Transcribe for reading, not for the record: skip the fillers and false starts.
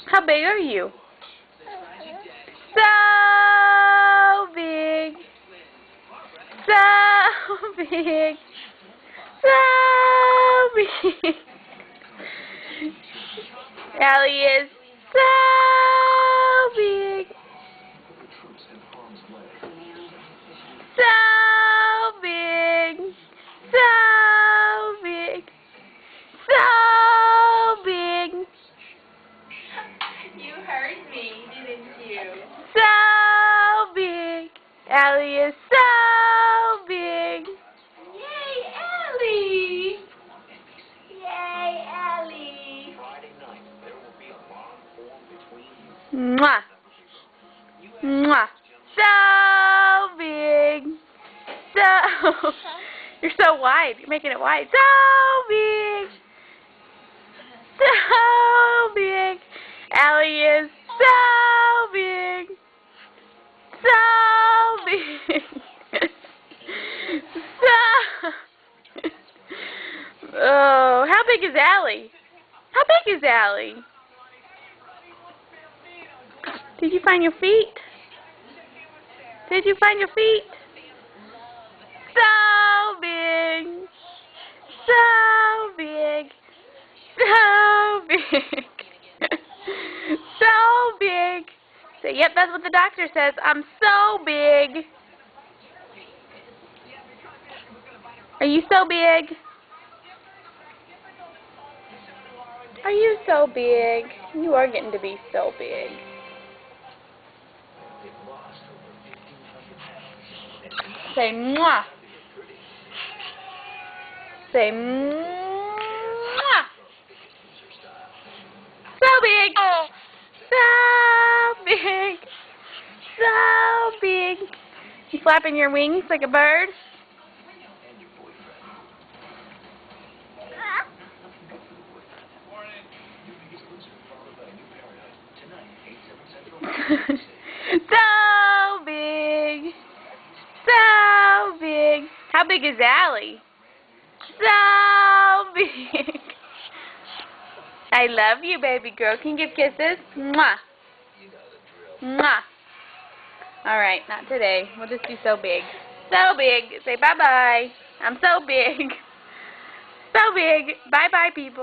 How big are you? So big. So big. So big. Allie is so big. So big. So big. So big. You heard me, didn't you? So big. Allie is so big. Yay, Ellie! Yay, Ellie! Mwah. Mwah. So big. So. You're so wide. You're making it wide. So big. So big. Allie is so big. So big. So. Oh, how big is Allie? How big is Allie? Did you find your feet? Did you find your feet? So big. So big. So big. So big. Say, yep, that's what the doctor says. I'm so big. Are you so big? Are you so big? You are getting to be so big. Say mwah. Say mwah. So big. So big. So big. You flapping your wings like a bird? So big. So big. How big is Allie? So big. I love you, baby girl. Can you give kisses? Mwah. Mwah. Alright, not today. We'll just do so big. So big. Say bye-bye. I'm so big. So big. Bye-bye, people.